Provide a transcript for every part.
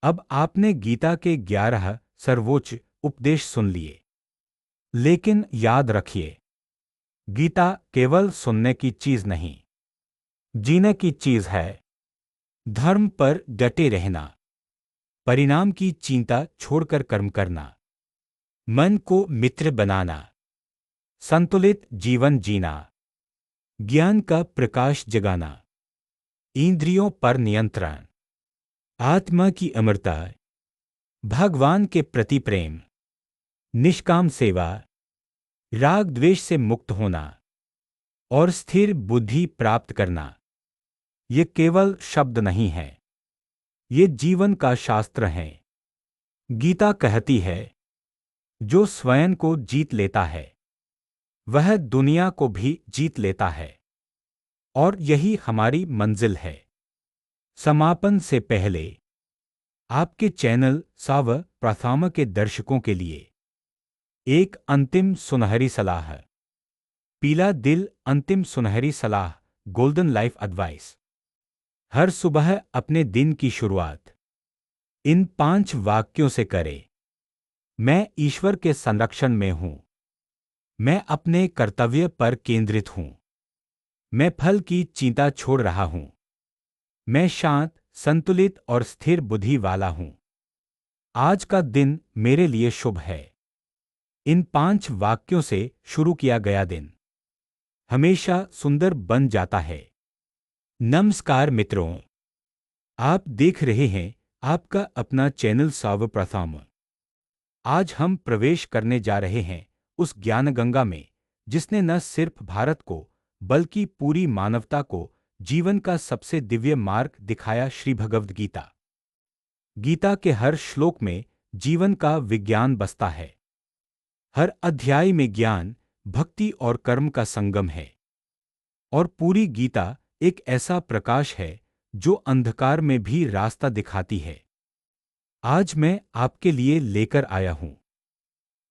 अब आपने गीता के 11 सर्वोच्च उपदेश सुन लिए। लेकिन याद रखिए, गीता केवल सुनने की चीज नहीं, जीने की चीज है। धर्म पर डटे रहना, परिणाम की चिंता छोड़कर कर्म करना, मन को मित्र बनाना, संतुलित जीवन जीना, ज्ञान का प्रकाश जगाना, इंद्रियों पर नियंत्रण, आत्मा की अमरता, भगवान के प्रति प्रेम, निष्काम सेवा, राग द्वेष से मुक्त होना और स्थिर बुद्धि प्राप्त करना। ये केवल शब्द नहीं है, ये जीवन का शास्त्र है। गीता कहती है, जो स्वयं को जीत लेता है वह दुनिया को भी जीत लेता है। और यही हमारी मंजिल है। समापन से पहले आपके चैनल साव प्रथम के दर्शकों के लिए एक अंतिम सुनहरी सलाह। पीला दिल अंतिम सुनहरी सलाह, गोल्डन लाइफ एडवाइस। हर सुबह अपने दिन की शुरुआत इन 5 वाक्यों से करें। मैं ईश्वर के संरक्षण में हूं। मैं अपने कर्तव्य पर केंद्रित हूं। मैं फल की चिंता छोड़ रहा हूं। मैं शांत, संतुलित और स्थिर बुद्धि वाला हूं। आज का दिन मेरे लिए शुभ है। इन 5 वाक्यों से शुरू किया गया दिन हमेशा सुंदर बन जाता है। नमस्कार मित्रों, आप देख रहे हैं आपका अपना चैनल सर्वप्रथम। आज हम प्रवेश करने जा रहे हैं उस ज्ञानगंगा में जिसने न सिर्फ भारत को बल्कि पूरी मानवता को जीवन का सबसे दिव्य मार्ग दिखाया, श्री भगवद गीता। गीता के हर श्लोक में जीवन का विज्ञान बसता है। हर अध्याय में ज्ञान, भक्ति और कर्म का संगम है। और पूरी गीता एक ऐसा प्रकाश है जो अंधकार में भी रास्ता दिखाती है। आज मैं आपके लिए लेकर आया हूं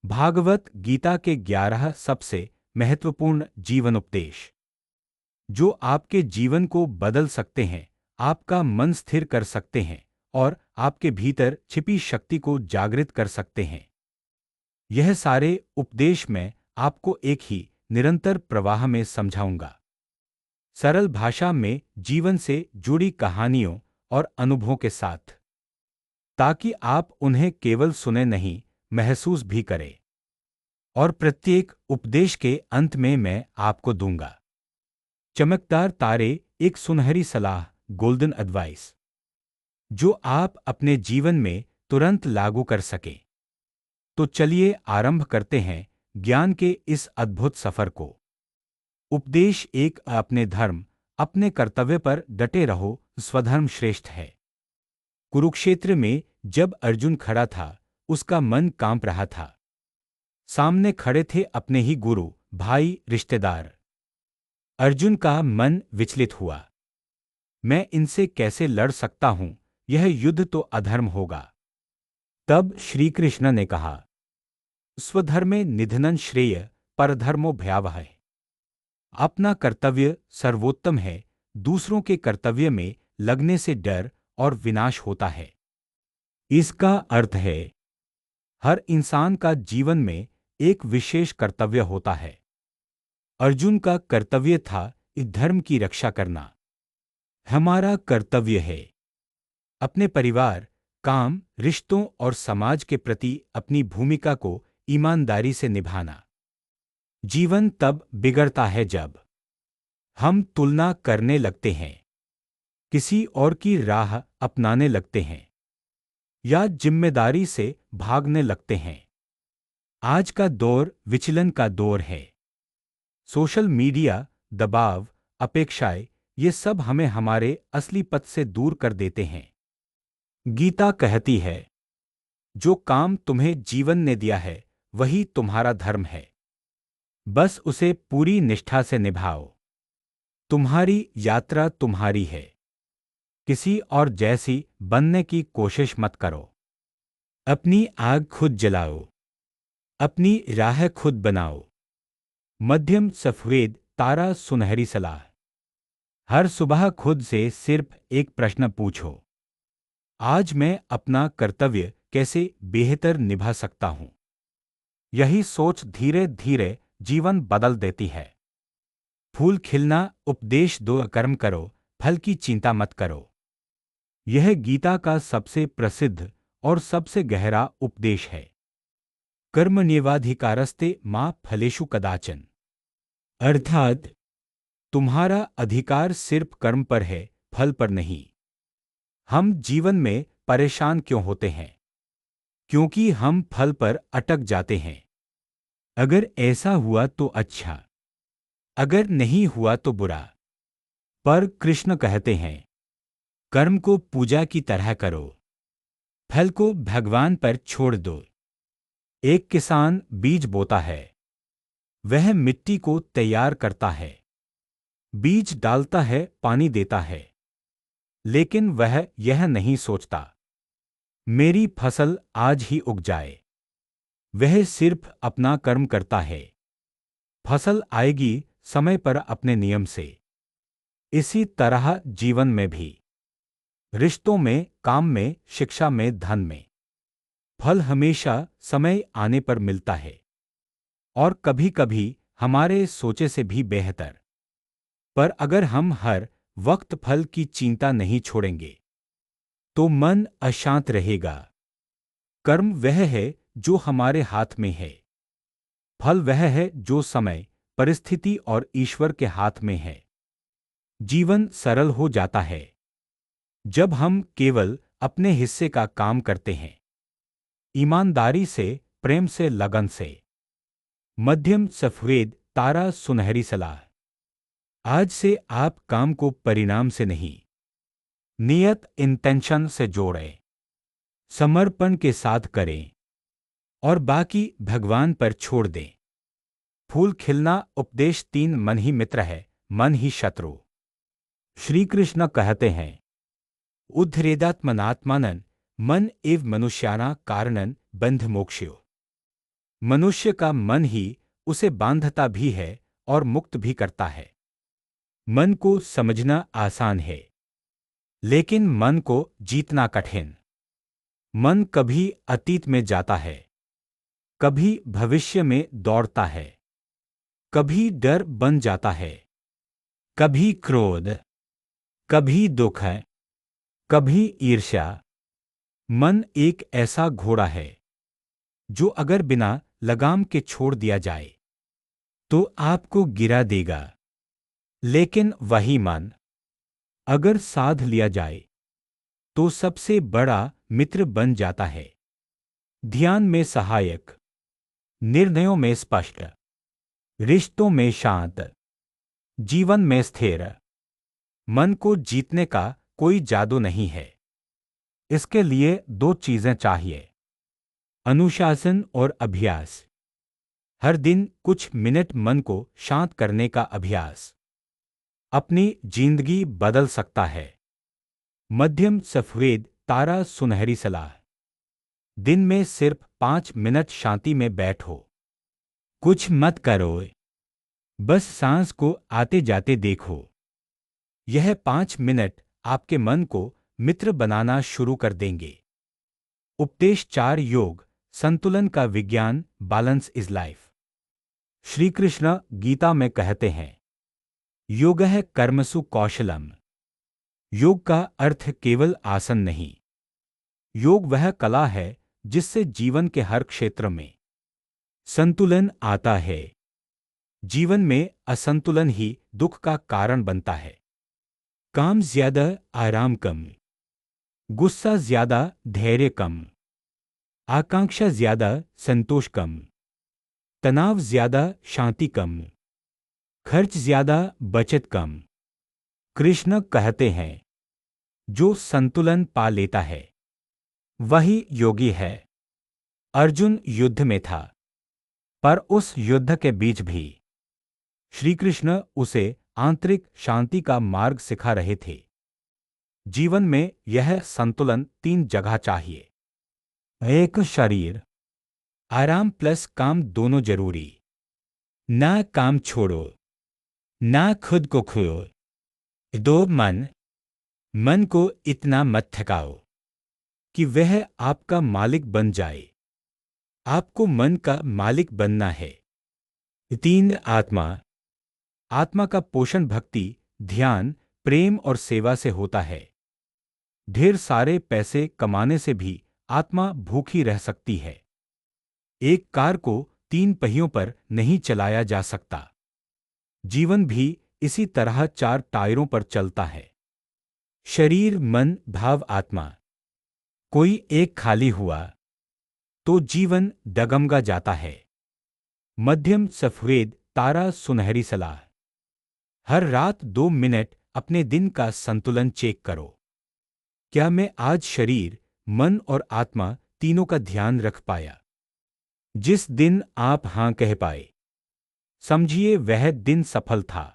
भागवत गीता के 11 सबसे महत्वपूर्ण जीवन उपदेश, जो आपके जीवन को बदल सकते हैं, आपका मन स्थिर कर सकते हैं और आपके भीतर छिपी शक्ति को जागृत कर सकते हैं। यह सारे उपदेश मैं आपको एक ही निरंतर प्रवाह में समझाऊंगा, सरल भाषा में, जीवन से जुड़ी कहानियों और अनुभवों के साथ, ताकि आप उन्हें केवल सुने नहीं, महसूस भी करें। और प्रत्येक उपदेश के अंत में मैं आपको दूंगा चमकदार तारे, एक सुनहरी सलाह, गोल्डन एडवाइस, जो आप अपने जीवन में तुरंत लागू कर सकें। तो चलिए आरंभ करते हैं ज्ञान के इस अद्भुत सफर को। उपदेश 1, अपने धर्म, अपने कर्तव्य पर डटे रहो, स्वधर्म श्रेष्ठ है। कुरुक्षेत्र में जब अर्जुन खड़ा था, उसका मन कांप रहा था। सामने खड़े थे अपने ही गुरु, भाई, रिश्तेदार। अर्जुन का मन विचलित हुआ। मैं इनसे कैसे लड़ सकता हूं? यह युद्ध तो अधर्म होगा। तब श्री कृष्ण ने कहा, स्वधर्मे निधनं श्रेय, परधर्मो भयावह। अपना कर्तव्य सर्वोत्तम है, दूसरों के कर्तव्य में लगने से डर और विनाश होता है। इसका अर्थ है, हर इंसान का जीवन में एक विशेष कर्तव्य होता है। अर्जुन का कर्तव्य था इस धर्म की रक्षा करना। हमारा कर्तव्य है अपने परिवार, काम, रिश्तों और समाज के प्रति अपनी भूमिका को ईमानदारी से निभाना। जीवन तब बिगड़ता है जब हम तुलना करने लगते हैं, किसी और की राह अपनाने लगते हैं या जिम्मेदारी से भागने लगते हैं। आज का दौर विचलन का दौर है। सोशल मीडिया, दबाव, अपेक्षाएं, ये सब हमें हमारे असली पथ से दूर कर देते हैं। गीता कहती है, जो काम तुम्हें जीवन ने दिया है वही तुम्हारा धर्म है, बस उसे पूरी निष्ठा से निभाओ। तुम्हारी यात्रा तुम्हारी है, किसी और जैसी बनने की कोशिश मत करो। अपनी आग खुद जलाओ, अपनी राह खुद बनाओ। मध्यम सफेद तारा, सुनहरी सलाह। हर सुबह खुद से सिर्फ एक प्रश्न पूछो, आज मैं अपना कर्तव्य कैसे बेहतर निभा सकता हूं? यही सोच धीरे धीरे जीवन बदल देती है। फूल खिलना उपदेश दो, कर्म करो, फल की चिंता मत करो। यह गीता का सबसे प्रसिद्ध और सबसे गहरा उपदेश है। कर्मण्येवाधिकारस्ते मा फलेषु कदाचन। अर्थात तुम्हारा अधिकार सिर्फ कर्म पर है, फल पर नहीं। हम जीवन में परेशान क्यों होते हैं? क्योंकि हम फल पर अटक जाते हैं। अगर ऐसा हुआ तो अच्छा, अगर नहीं हुआ तो बुरा। पर कृष्ण कहते हैं, कर्म को पूजा की तरह करो, फल को भगवान पर छोड़ दो। एक किसान बीज बोता है, वह मिट्टी को तैयार करता है, बीज डालता है, पानी देता है, लेकिन वह यह नहीं सोचता मेरी फसल आज ही उग जाए। वह सिर्फ अपना कर्म करता है। फसल आएगी समय पर अपने नियम से। इसी तरह जीवन में भी, रिश्तों में, काम में, शिक्षा में, धन में, फल हमेशा समय आने पर मिलता है, और कभी कभी हमारे सोचे से भी बेहतर। पर अगर हम हर वक्त फल की चिंता नहीं छोड़ेंगे तो मन अशांत रहेगा। कर्म वह है जो हमारे हाथ में है, फल वह है जो समय, परिस्थिति और ईश्वर के हाथ में है। जीवन सरल हो जाता है जब हम केवल अपने हिस्से का काम करते हैं, ईमानदारी से, प्रेम से, लगन से। मध्यम सफेद तारा सुनहरी सलाह। आज से आप काम को परिणाम से नहीं, नियत इंटेंशन से जोड़ें, समर्पण के साथ करें और बाकी भगवान पर छोड़ दें। फूल खिलना उपदेश 3। मन ही मित्र है, मन ही शत्रु। श्री कृष्ण कहते हैं, उद्धरेदात्मनात्मानं मन एव मनुष्याना कारणं बंध मोक्ष्यो। मनुष्य का मन ही उसे बांधता भी है और मुक्त भी करता है। मन को समझना आसान है, लेकिन मन को जीतना कठिन। मन कभी अतीत में जाता है, कभी भविष्य में दौड़ता है, कभी डर बन जाता है, कभी क्रोध, कभी दुख है, कभी ईर्ष्या। मन एक ऐसा घोड़ा है जो अगर बिना लगाम के छोड़ दिया जाए तो आपको गिरा देगा, लेकिन वही मन अगर साध लिया जाए तो सबसे बड़ा मित्र बन जाता है। ध्यान में सहायक, निर्णयों में स्पष्ट, रिश्तों में शांत, जीवन में स्थिर। मन को जीतने का कोई जादू नहीं है। इसके लिए 2 चीजें चाहिए, अनुशासन और अभ्यास। हर दिन कुछ मिनट मन को शांत करने का अभ्यास अपनी जिंदगी बदल सकता है। मध्यम सफेद तारा सुनहरी सलाह। दिन में सिर्फ 5 मिनट शांति में बैठो, कुछ मत करो, बस सांस को आते जाते देखो। यह 5 मिनट आपके मन को मित्र बनाना शुरू कर देंगे। उपदेश 4। योग, संतुलन का विज्ञान, balance is life. Shri Krishna Gita में कहते हैं, योगः कर्मसु कौशलम। योग का अर्थ केवल आसन नहीं। योग वह कला है जिससे जीवन के हर क्षेत्र में संतुलन आता है। जीवन में असंतुलन ही दुख का कारण बनता है। काम ज्यादा, आराम कम, गुस्सा ज्यादा, धैर्य कम, आकांक्षा ज्यादा, संतोष कम, तनाव ज्यादा, शांति कम, खर्च ज्यादा, बचत कम। कृष्ण कहते हैं, जो संतुलन पा लेता है वही योगी है। अर्जुन युद्ध में था, पर उस युद्ध के बीच भी श्री कृष्ण उसे आंतरिक शांति का मार्ग सिखा रहे थे। जीवन में यह संतुलन 3 जगह चाहिए। 1 शरीर, आराम प्लस काम दोनों जरूरी। ना काम छोड़ो, ना खुद को खोओ। 2 मन, मन को इतना मत थकाओ कि वह आपका मालिक बन जाए। आपको मन का मालिक बनना है। 3 आत्मा। आत्मा का पोषण भक्ति, ध्यान, प्रेम और सेवा से होता है। ढेर सारे पैसे कमाने से भी आत्मा भूखी रह सकती है। एक कार को 3 पहियों पर नहीं चलाया जा सकता। जीवन भी इसी तरह 4 टायरों पर चलता है। शरीर, मन, भाव, आत्मा। कोई एक खाली हुआ तो जीवन डगमगा जाता है। मध्यम सफेद तारा, सुनहरी सलाह। हर रात 2 मिनट अपने दिन का संतुलन चेक करो। क्या मैं आज शरीर, मन और आत्मा तीनों का ध्यान रख पाया? जिस दिन आप हां कह पाए, समझिए वह दिन सफल था।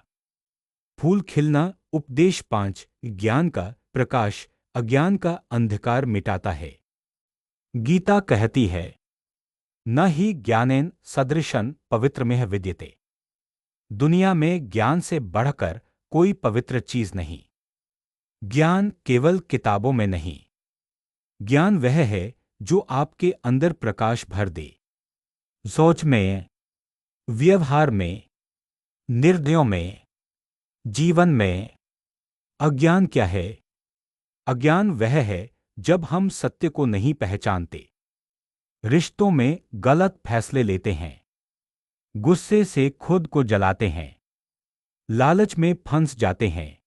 फूल खिलना, उपदेश 5। ज्ञान का प्रकाश अज्ञान का अंधकार मिटाता है। गीता कहती है, न ही ज्ञानेन सदृशं पवित्रमेह विद्यते। दुनिया में ज्ञान से बढ़कर कोई पवित्र चीज नहीं। ज्ञान केवल किताबों में नहीं। ज्ञान वह है जो आपके अंदर प्रकाश भर दे। सोच में, व्यवहार में, निर्णयों में, जीवन में। अज्ञान क्या है? अज्ञान वह है जब हम सत्य को नहीं पहचानते, रिश्तों में गलत फैसले लेते हैं, गुस्से से खुद को जलाते हैं, लालच में फंस जाते हैं,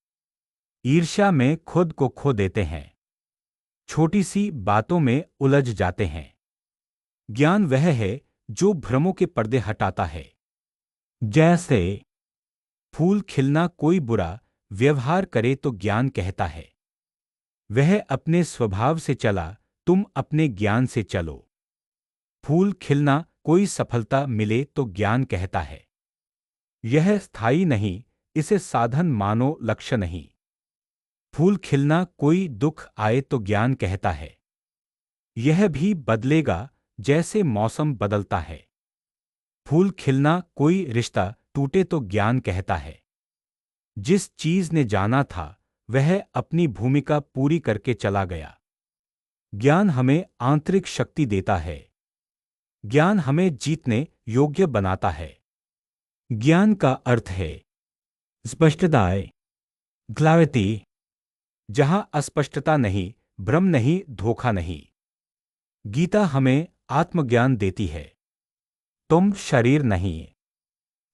ईर्ष्या में खुद को खो देते हैं, छोटी सी बातों में उलझ जाते हैं। ज्ञान वह है जो भ्रमों के पर्दे हटाता है। जैसे फूल खिलना, कोई बुरा व्यवहार करे तो ज्ञान कहता है, वह अपने स्वभाव से चला, तुम अपने ज्ञान से चलो। फूल खिलना, कोई सफलता मिले तो ज्ञान कहता है, यह स्थायी नहीं, इसे साधन मानो, लक्ष्य नहीं। फूल खिलना, कोई दुख आए तो ज्ञान कहता है, यह भी बदलेगा जैसे मौसम बदलता है। फूल खिलना, कोई रिश्ता टूटे तो ज्ञान कहता है, जिस चीज ने जाना था वह अपनी भूमिका पूरी करके चला गया। ज्ञान हमें आंतरिक शक्ति देता है। ज्ञान हमें जीतने योग्य बनाता है। ज्ञान का अर्थ है स्पष्टता, क्लैरिटी। जहां अस्पष्टता नहीं, भ्रम नहीं, धोखा नहीं। गीता हमें आत्मज्ञान देती है। तुम शरीर नहीं,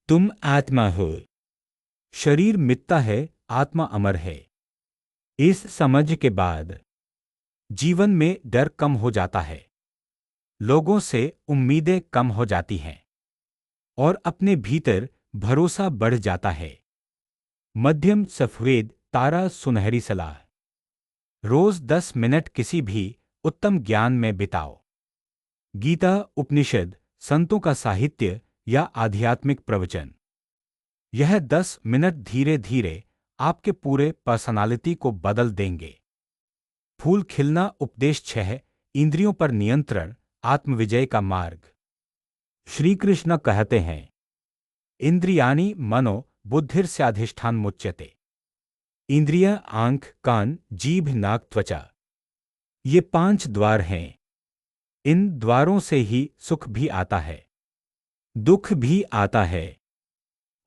तुम आत्मा हो। शरीर मिटता है, आत्मा अमर है। इस समझ के बाद जीवन में डर कम हो जाता है, लोगों से उम्मीदें कम हो जाती हैं और अपने भीतर भरोसा बढ़ जाता है। मध्यम सफेद तारा, सुनहरी सलाह। रोज 10 मिनट किसी भी उत्तम ज्ञान में बिताओ। गीता, उपनिषद, संतों का साहित्य या आध्यात्मिक प्रवचन। यह 10 मिनट धीरे धीरे आपके पूरे पर्सनालिटी को बदल देंगे। फूल खिलना, उपदेश 6। इंद्रियों पर नियंत्रण, आत्मविजय का मार्ग। श्री कृष्ण कहते हैं, इंद्रियाणि मनो बुद्धिर्स्याधिष्ठान मुच्यते। इंद्रियां आंख, कान, जीभ, नाक, त्वचा, ये 5 द्वार हैं। इन द्वारों से ही सुख भी आता है, दुख भी आता है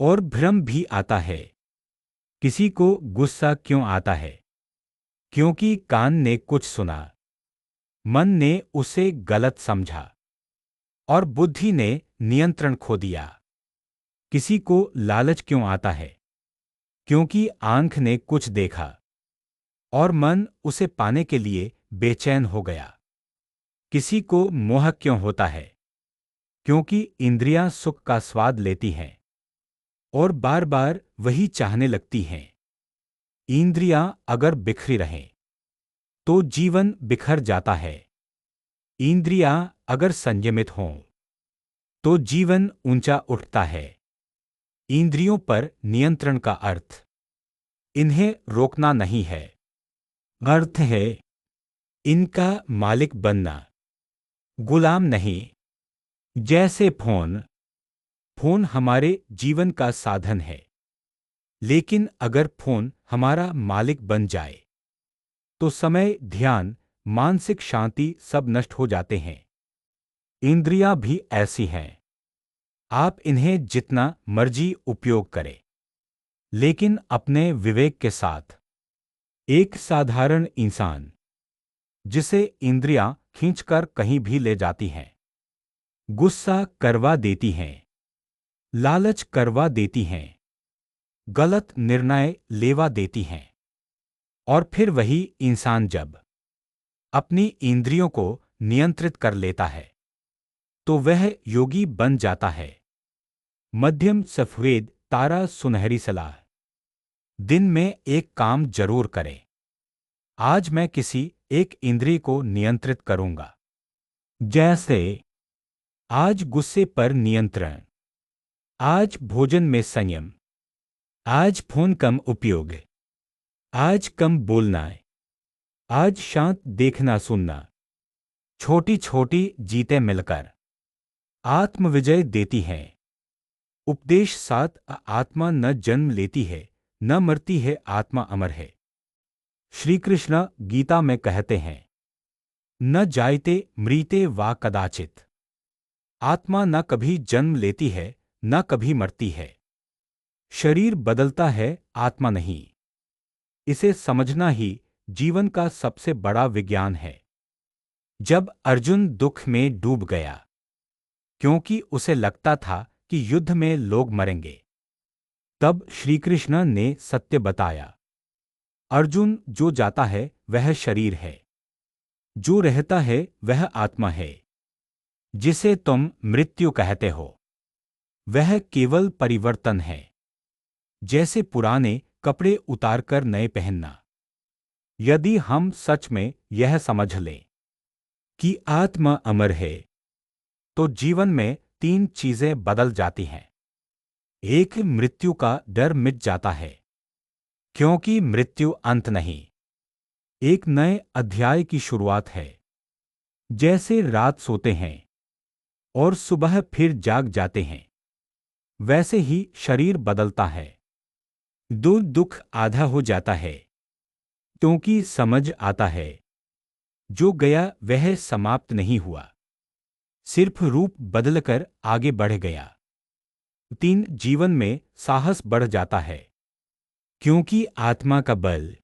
और भ्रम भी आता है। किसी को गुस्सा क्यों आता है? क्योंकि कान ने कुछ सुना, मन ने उसे गलत समझा और बुद्धि ने नियंत्रण खो दिया। किसी को लालच क्यों आता है? क्योंकि आंख ने कुछ देखा और मन उसे पाने के लिए बेचैन हो गया। किसी को मोह क्यों होता है? क्योंकि इंद्रियां सुख का स्वाद लेती हैं और बार बार वही चाहने लगती हैं। इंद्रियां अगर बिखरी रहें तो जीवन बिखर जाता है। इंद्रियां अगर संयमित हों तो जीवन ऊंचा उठता है। इंद्रियों पर नियंत्रण का अर्थ इन्हें रोकना नहीं है, अर्थ है इनका मालिक बनना, गुलाम नहीं। जैसे फोन हमारे जीवन का साधन है, लेकिन अगर फोन हमारा मालिक बन जाए तो समय, ध्यान, मानसिक शांति सब नष्ट हो जाते हैं। इंद्रियां भी ऐसी हैं। आप इन्हें जितना मर्जी उपयोग करें, लेकिन अपने विवेक के साथ। एक साधारण इंसान जिसे इंद्रियां खींचकर कहीं भी ले जाती हैं, गुस्सा करवा देती हैं, लालच करवा देती हैं, गलत निर्णय लेवा देती हैं, और फिर वही इंसान जब अपनी इंद्रियों को नियंत्रित कर लेता है तो वह योगी बन जाता है। मध्यम सफेद तारा सुनहरी सलाह। दिन में एक काम जरूर करें। आज मैं किसी एक इंद्रिय को नियंत्रित करूंगा। जैसे आज गुस्से पर नियंत्रण, आज भोजन में संयम, आज फोन कम उपयोग, आज कम बोलना, आज शांत देखना सुनना। छोटी छोटी जीतें मिलकर आत्मविजय देती हैं। उपदेश 7। आत्मा न जन्म लेती है, न मरती है, आत्मा अमर है। श्री कृष्ण गीता में कहते हैं, न जायते मृते वा कदाचित। आत्मा न कभी जन्म लेती है, न कभी मरती है। शरीर बदलता है, आत्मा नहीं। इसे समझना ही जीवन का सबसे बड़ा विज्ञान है। जब अर्जुन दुख में डूब गया क्योंकि उसे लगता था कि युद्ध में लोग मरेंगे, तब श्रीकृष्ण ने सत्य बताया। अर्जुन, जो जाता है वह शरीर है, जो रहता है वह आत्मा है। जिसे तुम मृत्यु कहते हो वह केवल परिवर्तन है, जैसे पुराने कपड़े उतारकर नए पहनना। यदि हम सच में यह समझ लें कि आत्मा अमर है, तो जीवन में 3 चीजें बदल जाती हैं। एक, मृत्यु का डर मिट जाता है, क्योंकि मृत्यु अंत नहीं, एक नए अध्याय की शुरुआत है। जैसे रात सोते हैं और सुबह फिर जाग जाते हैं, वैसे ही शरीर बदलता है। दुख आधा हो जाता है, क्योंकि समझ आता है जो गया वह समाप्त नहीं हुआ, सिर्फ रूप बदलकर आगे बढ़ गया। 3, जीवन में साहस बढ़ जाता है, क्योंकि आत्मा का बल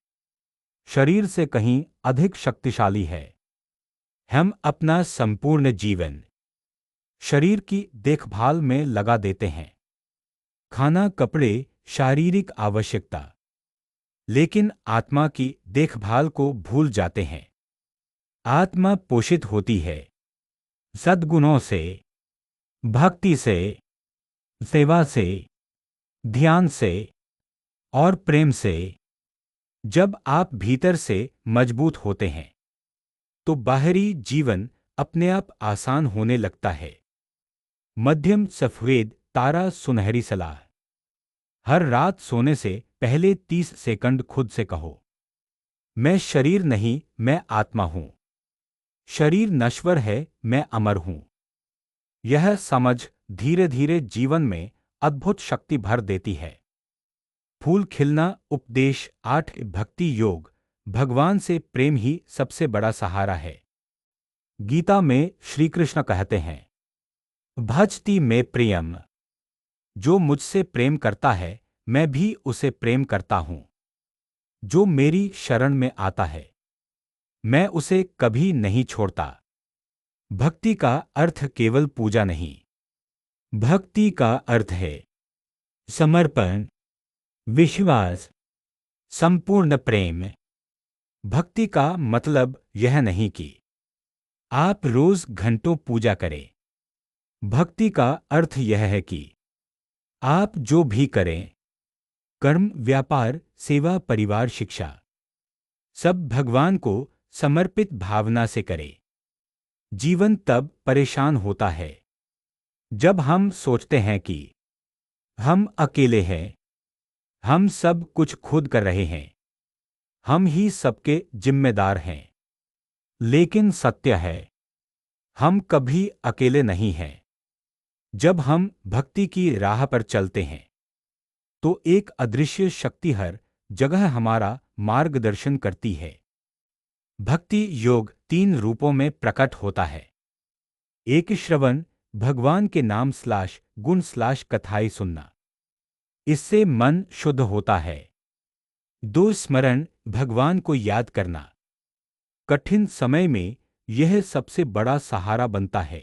शरीर से कहीं अधिक शक्तिशाली है। हम अपना संपूर्ण जीवन शरीर की देखभाल में लगा देते हैं, खाना, कपड़े, शारीरिक आवश्यकता, लेकिन आत्मा की देखभाल को भूल जाते हैं। आत्मा पोषित होती है सद्गुणों से, भक्ति से, सेवा से, ध्यान से और प्रेम से। जब आप भीतर से मजबूत होते हैं तो बाहरी जीवन अपने आप आसान होने लगता है। मध्यम सफेद तारा सुनहरी सलाह। हर रात सोने से पहले 30 सेकंड खुद से कहो, मैं शरीर नहीं, मैं आत्मा हूं। शरीर नश्वर है, मैं अमर हूं। यह समझ धीरे धीरे जीवन में अद्भुत शक्ति भर देती है। फूल खिलना। उपदेश 8। भक्ति योग। भगवान से प्रेम ही सबसे बड़ा सहारा है। गीता में श्री कृष्ण कहते हैं, भजति में प्रियम। जो मुझसे प्रेम करता है मैं भी उसे प्रेम करता हूं। जो मेरी शरण में आता है मैं उसे कभी नहीं छोड़ता। भक्ति का अर्थ केवल पूजा नहीं, भक्ति का अर्थ है समर्पण, विश्वास, संपूर्ण प्रेम। भक्ति का मतलब यह नहीं कि आप रोज घंटों पूजा करें। भक्ति का अर्थ यह है कि आप जो भी करें, कर्म, व्यापार, सेवा, परिवार, शिक्षा, सब भगवान को समर्पित भावना से करें। जीवन तब परेशान होता है जब हम सोचते हैं कि हम अकेले हैं, हम सब कुछ खुद कर रहे हैं, हम ही सबके जिम्मेदार हैं। लेकिन सत्य है, हम कभी अकेले नहीं हैं। जब हम भक्ति की राह पर चलते हैं तो एक अदृश्य शक्ति हर जगह हमारा मार्गदर्शन करती है। भक्ति योग 3 रूपों में प्रकट होता है। एक, श्रवण, भगवान के नाम गुण कथाएं सुनना, इससे मन शुद्ध होता है। 2, स्मरण, भगवान को याद करना, कठिन समय में यह सबसे बड़ा सहारा बनता है।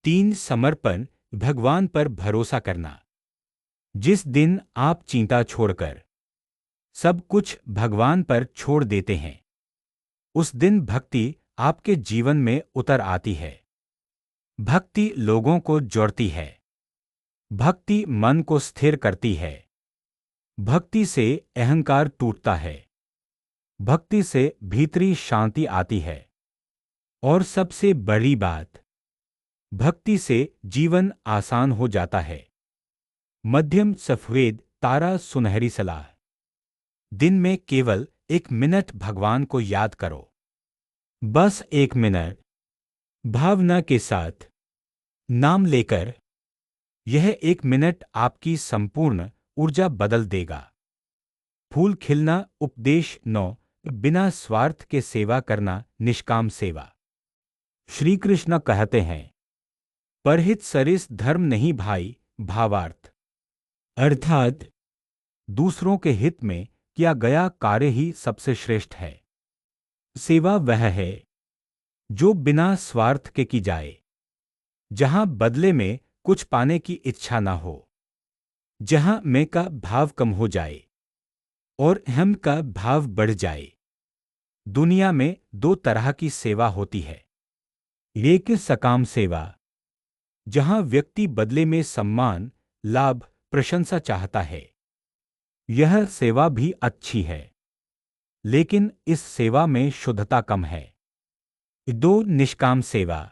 3, समर्पण, भगवान पर भरोसा करना, जिस दिन आप चिंता छोड़कर सब कुछ भगवान पर छोड़ देते हैं, उस दिन भक्ति आपके जीवन में उतर आती है। भक्ति लोगों को जोड़ती है। भक्ति मन को स्थिर करती है। भक्ति से अहंकार टूटता है। भक्ति से भीतरी शांति आती है। और सबसे बड़ी बात, भक्ति से जीवन आसान हो जाता है। मध्यम सफेद तारा सुनहरी सलाह। दिन में केवल 1 मिनट भगवान को याद करो। बस 1 मिनट, भावना के साथ, नाम लेकर। यह 1 मिनट आपकी संपूर्ण ऊर्जा बदल देगा। फूल खिलना। उपदेश 9, बिना स्वार्थ के सेवा करना निष्काम सेवा। श्री कृष्ण कहते हैं, परहित सरिस धर्म नहीं भाई। भावार्थ, अर्थात दूसरों के हित में किया गया कार्य ही सबसे श्रेष्ठ है। सेवा वह है जो बिना स्वार्थ के की जाए, जहां बदले में कुछ पाने की इच्छा ना हो, जहां मैं का भाव कम हो जाए और हम का भाव बढ़ जाए। दुनिया में 2 तरह की सेवा होती है। एक, सकाम सेवा, जहां व्यक्ति बदले में सम्मान, लाभ, प्रशंसा चाहता है। यह सेवा भी अच्छी है, लेकिन इस सेवा में शुद्धता कम है। 2, निष्काम सेवा,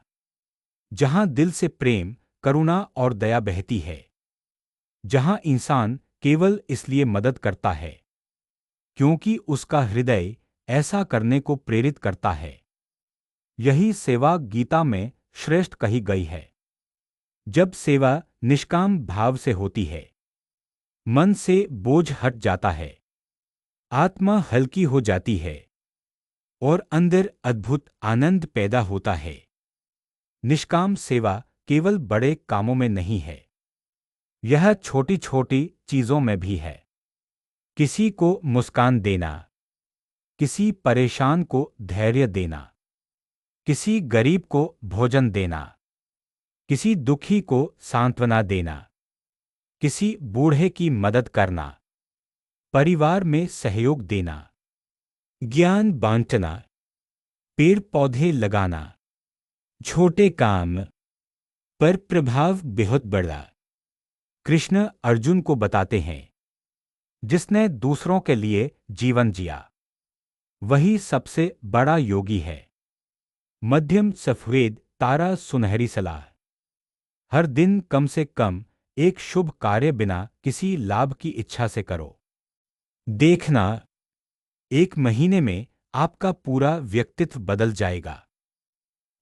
जहां दिल से प्रेम, करुणा और दया बहती है, जहां इंसान केवल इसलिए मदद करता है क्योंकि उसका हृदय ऐसा करने को प्रेरित करता है। यही सेवा गीता में श्रेष्ठ कही गई है। जब सेवा निष्काम भाव से होती है, मन से बोझ हट जाता है, आत्मा हल्की हो जाती है और अंदर अद्भुत आनंद पैदा होता है। निष्काम सेवा केवल बड़े कामों में नहीं है, यह छोटी छोटी चीजों में भी है। किसी को मुस्कान देना, किसी परेशान को धैर्य देना, किसी गरीब को भोजन देना, किसी दुखी को सांत्वना देना, किसी बूढ़े की मदद करना, परिवार में सहयोग देना, ज्ञान बांटना, पेड़ पौधे लगाना, छोटे काम पर प्रभाव बहुत बड़ा। कृष्ण अर्जुन को बताते हैं, जिसने दूसरों के लिए जीवन जिया, वही सबसे बड़ा योगी है। मध्यम सफेद तारा सुनहरी सलाह। हर दिन कम से कम एक शुभ कार्य बिना किसी लाभ की इच्छा से करो। देखना, 1 महीने में आपका पूरा व्यक्तित्व बदल जाएगा।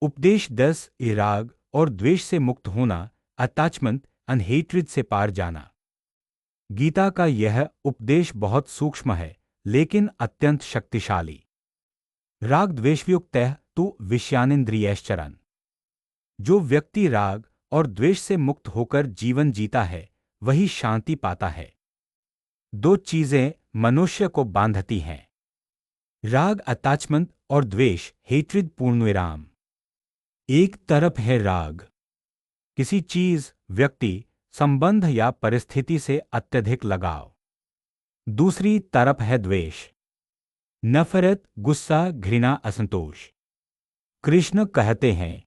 उपदेश 10, राग और द्वेष से मुक्त होना, अटैचमेंट एंड हेट्रेड से पार जाना। गीता का यह उपदेश बहुत सूक्ष्म है, लेकिन अत्यंत शक्तिशाली। राग द्वेषयुक्त तु विषयानिंद्रियश्चरन्। जो व्यक्ति राग और द्वेष से मुक्त होकर जीवन जीता है, वही शांति पाता है। 2 चीजें मनुष्य को बांधती हैं, राग अटैचमेंट और द्वेष हेट्रेड पूर्णविराम। एक तरफ है राग, किसी चीज, व्यक्ति, संबंध या परिस्थिति से अत्यधिक लगाव। दूसरी तरफ है द्वेष, नफरत, गुस्सा, घृणा, असंतोष। कृष्ण कहते हैं,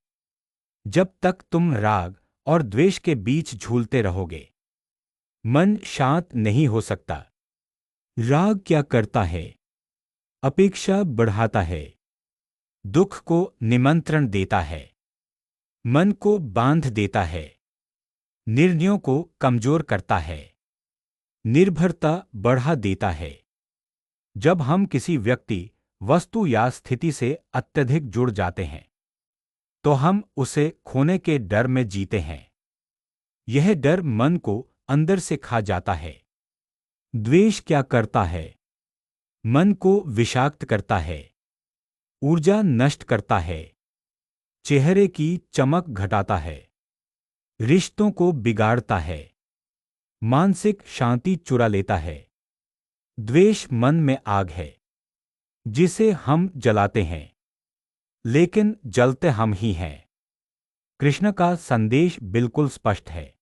जब तक तुम राग और द्वेष के बीच झूलते रहोगे, मन शांत नहीं हो सकता। राग क्या करता है? अपेक्षा बढ़ाता है, दुख को निमंत्रण देता है, मन को बांध देता है, निर्णयों को कमजोर करता है, निर्भरता बढ़ा देता है। जब हम किसी व्यक्ति, वस्तु या स्थिति से अत्यधिक जुड़ जाते हैं, तो हम उसे खोने के डर में जीते हैं। यह डर मन को अंदर से खा जाता है। द्वेष क्या करता है? मन को विषाक्त करता है, ऊर्जा नष्ट करता है, चेहरे की चमक घटाता है, रिश्तों को बिगाड़ता है, मानसिक शांति चुरा लेता है। द्वेष मन में आग है जिसे हम जलाते हैं, लेकिन जलते हम ही हैं। कृष्ण का संदेश बिल्कुल स्पष्ट है।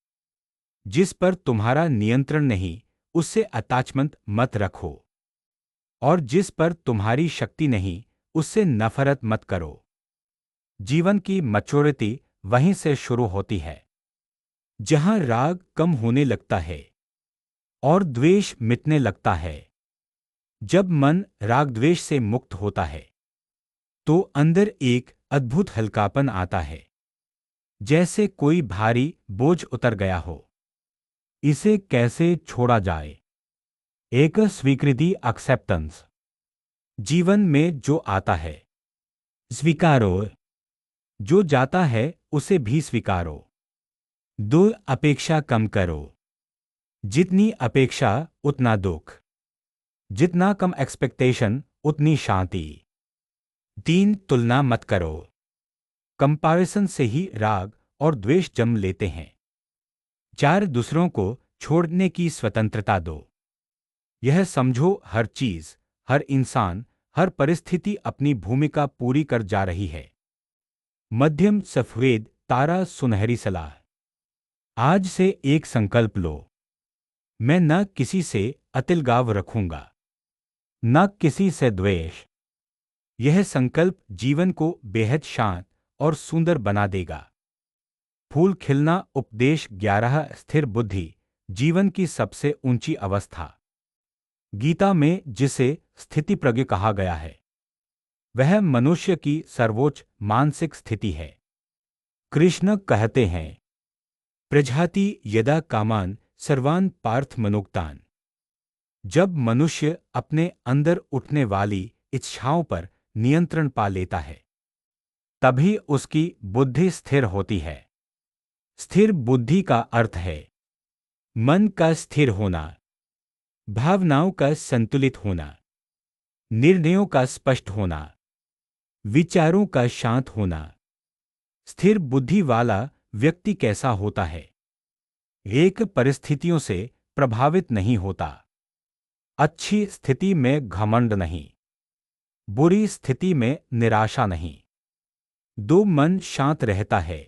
जिस पर तुम्हारा नियंत्रण नहीं, उससे अटैचमेंट मत रखो। और जिस पर तुम्हारी शक्ति नहीं, उससे नफरत मत करो। जीवन की मैच्योरिटी वहीं से शुरू होती है, जहां राग कम होने लगता है और द्वेष मिटने लगता है। जब मन राग द्वेष से मुक्त होता है, तो अंदर एक अद्भुत हल्कापन आता है, जैसे कोई भारी बोझ उतर गया हो। इसे कैसे छोड़ा जाए? एक स्वीकृति, एक्सेप्टेंस। जीवन में जो आता है स्वीकारो, जो जाता है उसे भी स्वीकारो। 2. अपेक्षा कम करो। जितनी अपेक्षा उतना दुख, जितना कम एक्सपेक्टेशन उतनी शांति। 3. तुलना मत करो। कंपैरिजन से ही राग और द्वेष जन्म लेते हैं। 4. दूसरों को छोड़ने की स्वतंत्रता दो। यह समझो, हर चीज, हर इंसान, हर परिस्थिति अपनी भूमिका पूरी कर जा रही है। मध्यम सफेद तारा, सुनहरी सलाह। आज से एक संकल्प लो, मैं न किसी से अतिलगाव रखूंगा, न किसी से द्वेष। यह संकल्प जीवन को बेहद शांत और सुंदर बना देगा। फूल खिलना, उपदेश 11। स्थिर बुद्धि जीवन की सबसे ऊंची अवस्था। गीता में जिसे स्थिति प्रज्ञ कहा गया है, वह मनुष्य की सर्वोच्च मानसिक स्थिति है। कृष्ण कहते हैं, प्रजाति यदा कामान सर्वान पार्थ मनोक्तान। जब मनुष्य अपने अंदर उठने वाली इच्छाओं पर नियंत्रण पा लेता है, तभी उसकी बुद्धि स्थिर होती है। स्थिर बुद्धि का अर्थ है मन का स्थिर होना, भावनाओं का संतुलित होना, निर्णयों का स्पष्ट होना, विचारों का शांत होना। स्थिर बुद्धि वाला व्यक्ति कैसा होता है? एक परिस्थितियों से प्रभावित नहीं होता। अच्छी स्थिति में घमंड नहीं, बुरी स्थिति में निराशा नहीं। 2. मन शांत रहता है।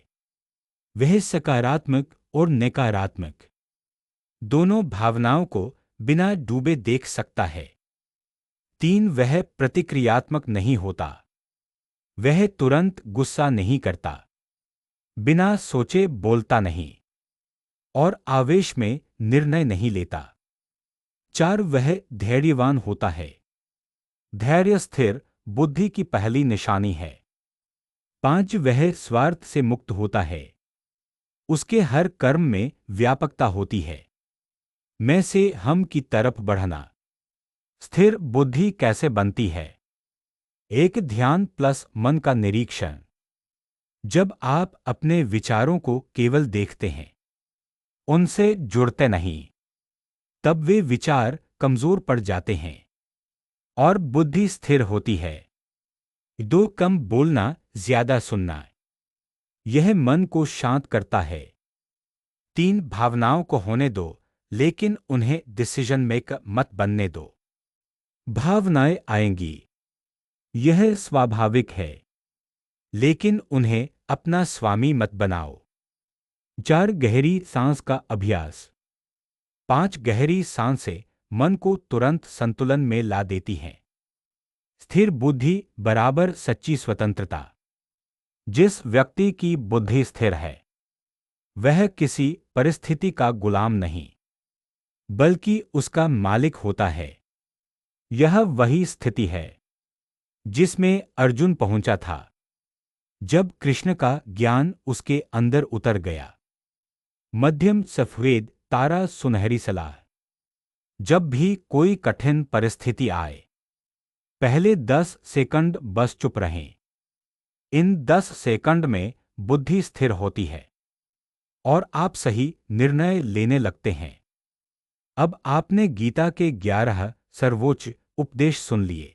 वह सकारात्मक और नकारात्मक दोनों भावनाओं को बिना डूबे देख सकता है। 3. वह प्रतिक्रियात्मक नहीं होता। वह तुरंत गुस्सा नहीं करता, बिना सोचे बोलता नहीं, और आवेश में निर्णय नहीं लेता। 4. वह धैर्यवान होता है। धैर्य स्थिर बुद्धि की पहली निशानी है। 5. वह स्वार्थ से मुक्त होता है। उसके हर कर्म में व्यापकता होती है, मैं से हम की तरफ बढ़ना। स्थिर बुद्धि कैसे बनती है? एक ध्यान प्लस मन का निरीक्षण। जब आप अपने विचारों को केवल देखते हैं, उनसे जुड़ते नहीं, तब वे विचार कमजोर पड़ जाते हैं और बुद्धि स्थिर होती है। 2. कम बोलना, ज्यादा सुनना। यह मन को शांत करता है। 3. भावनाओं को होने दो, लेकिन उन्हें डिसीजन मेकर मत बनने दो। भावनाएं आएंगी, यह स्वाभाविक है, लेकिन उन्हें अपना स्वामी मत बनाओ। 4. गहरी सांस का अभ्यास। 5. गहरी सांसें मन को तुरंत संतुलन में ला देती हैं। स्थिर बुद्धि बराबर सच्ची स्वतंत्रता। जिस व्यक्ति की बुद्धि स्थिर है, वह किसी परिस्थिति का गुलाम नहीं, बल्कि उसका मालिक होता है। यह वही स्थिति है जिसमें अर्जुन पहुंचा था जब कृष्ण का ज्ञान उसके अंदर उतर गया। मध्यम सफेद तारा, सुनहरी सलाह। जब भी कोई कठिन परिस्थिति आए, पहले 10 सेकंड बस चुप रहें। इन 10 सेकंड में बुद्धि स्थिर होती है और आप सही निर्णय लेने लगते हैं। अब आपने गीता के 11 सर्वोच्च उपदेश सुन लिए।